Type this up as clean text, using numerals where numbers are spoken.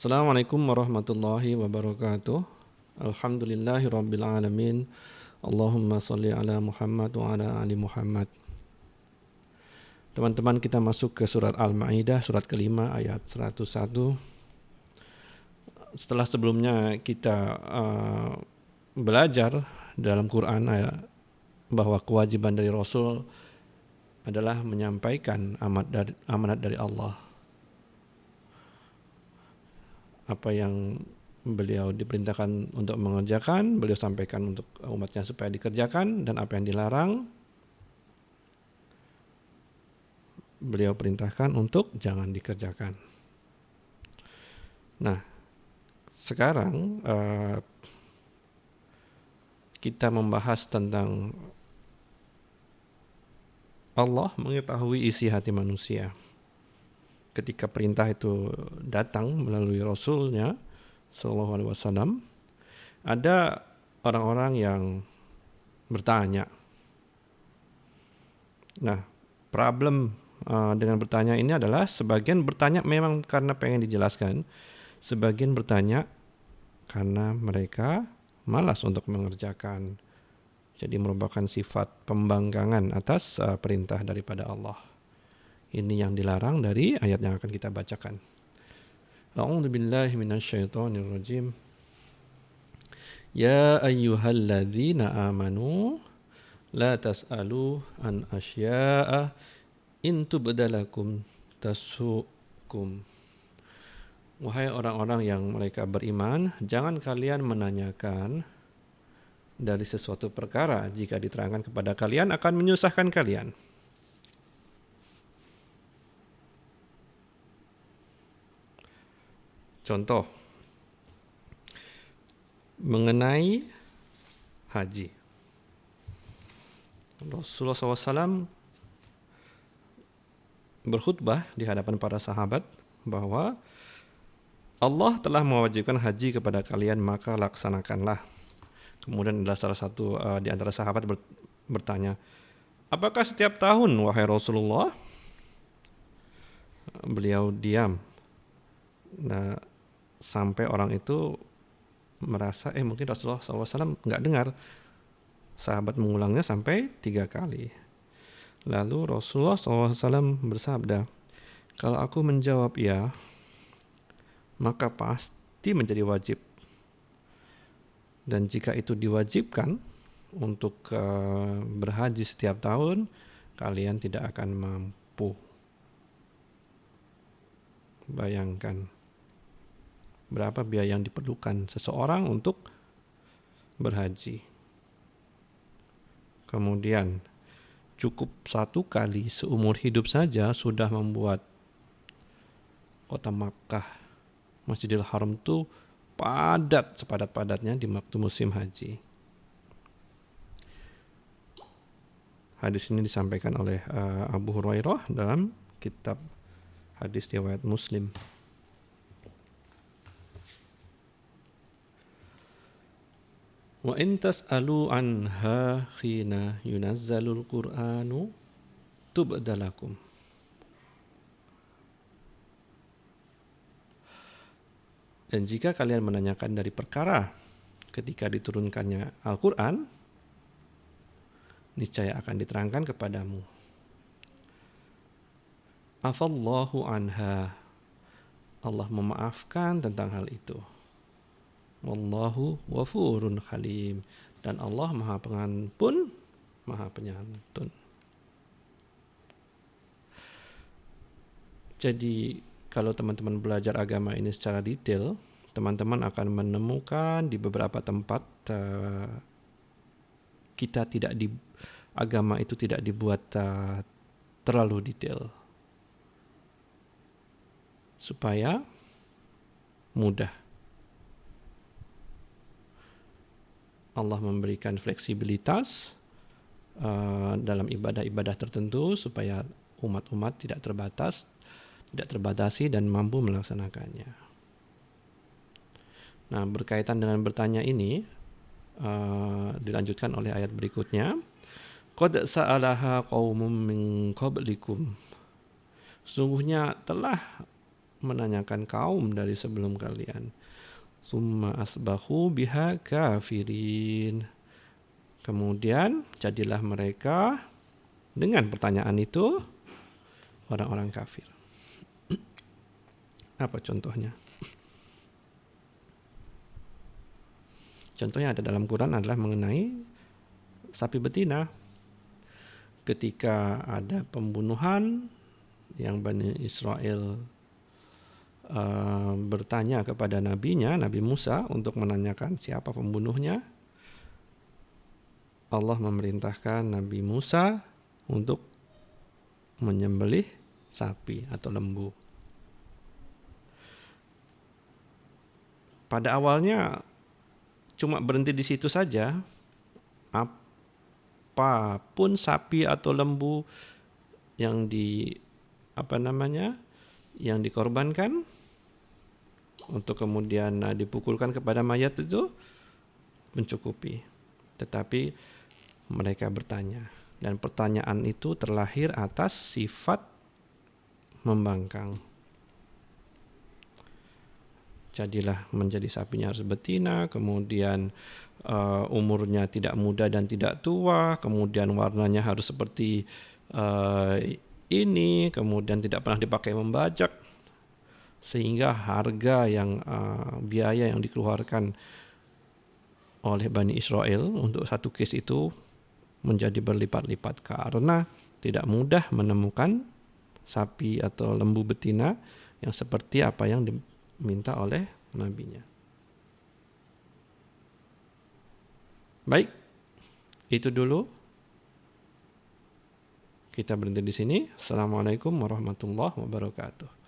Assalamualaikum warahmatullahi wabarakatuh. Alhamdulillahi rabbil alamin. Allahumma sholli ala Muhammad wa ala ali Muhammad. Teman-teman, kita masuk ke surat Al-Maidah, surat kelima ayat 101. Setelah sebelumnya kita belajar dalam Quran bahwa kewajiban dari Rasul adalah menyampaikan amanat dari Allah. Apa yang beliau diperintahkan untuk mengerjakan, beliau sampaikan untuk umatnya supaya dikerjakan, dan apa yang dilarang, beliau perintahkan untuk jangan dikerjakan. Nah, sekarang kita membahas tentang Allah mengetahui isi hati manusia. Ketika perintah itu datang melalui Rasulnya Sallallahu Alaihi Wasallam, ada orang-orang yang bertanya. Nah, problem dengan bertanya ini adalah sebagian bertanya memang karena pengen dijelaskan, sebagian bertanya karena mereka malas untuk mengerjakan. Jadi merupakan sifat pembangkangan atas perintah daripada Allah. Ini yang dilarang dari ayat yang akan kita bacakan. A'udzu billahi minasyaitonir rajim. Ya ayyuhalladzina amanu la tas'alu an asya'a in tubdalakum tasukum. Wahai orang-orang yang mereka beriman, jangan kalian menanyakan dari sesuatu perkara jika diterangkan kepada kalian akan menyusahkan kalian. Contoh mengenai haji. Rasulullah SAW berkhutbah di hadapan para sahabat bahwa Allah telah mewajibkan haji kepada kalian, maka laksanakanlah. Kemudian ada salah satu di antara sahabat bertanya, apakah setiap tahun wahai Rasulullah? Beliau diam. Nah, sampai orang itu merasa mungkin Rasulullah SAW nggak dengar. Sahabat mengulangnya sampai 3 kali. Lalu Rasulullah SAW bersabda, kalau aku menjawab ya, maka pasti menjadi wajib. Dan jika itu diwajibkan untuk berhaji setiap tahun, kalian tidak akan mampu. Bayangkan berapa biaya yang diperlukan seseorang untuk berhaji. Kemudian cukup 1 kali seumur hidup saja sudah membuat kota Makkah, Masjidil Haram itu padat sepadat-padatnya di waktu musim haji. Hadis ini disampaikan oleh Abu Hurairah dalam kitab hadis riwayat Muslim. Wa in tas'alu anha khina yunazzalul Qur'anu tubdalakum. Dan jika kalian menanyakan dari perkara ketika diturunkannya Al-Quran, niscaya akan diterangkan kepadamu. Afallahu anha. Allah memaafkan tentang hal itu. Wallahu ghafurun halim. Dan Allah Maha Pengampun, Maha Penyantun. Jadi kalau teman-teman belajar agama ini secara detail, teman-teman akan menemukan di beberapa tempat agama itu tidak dibuat terlalu detail supaya mudah. Allah memberikan fleksibilitas dalam ibadah-ibadah tertentu supaya umat-umat tidak terbatasi dan mampu melaksanakannya. Nah, berkaitan dengan bertanya ini dilanjutkan oleh ayat berikutnya. Qad sa'alaha qaumum min qablikum. Sungguhnya telah menanyakan kaum dari sebelum kalian. Summa asbahu biha kafirin. Kemudian jadilah mereka dengan pertanyaan itu orang-orang kafir. Apa contohnya? Contohnya ada dalam Quran adalah mengenai sapi betina. Ketika ada pembunuhan yang Bani Israel bertanya kepada nabinya, Nabi Musa, untuk menanyakan siapa pembunuhnya, Allah memerintahkan Nabi Musa untuk menyembelih sapi atau lembu. Pada awalnya cuma berhenti di situ saja. Apapun sapi atau lembu yang yang dikorbankan untuk kemudian dipukulkan kepada mayat itu mencukupi. Tetapi mereka bertanya, dan pertanyaan itu terlahir atas sifat membangkang. Jadilah menjadi sapinya harus betina, kemudian umurnya tidak muda dan tidak tua, kemudian warnanya harus seperti ini, kemudian tidak pernah dipakai membajak, sehingga harga biaya yang dikeluarkan oleh Bani Israel untuk satu case itu menjadi berlipat-lipat karena tidak mudah menemukan sapi atau lembu betina yang seperti apa yang diminta oleh nabinya. Baik, itu dulu. Kita berhenti di sini. Assalamualaikum warahmatullahi wabarakatuh.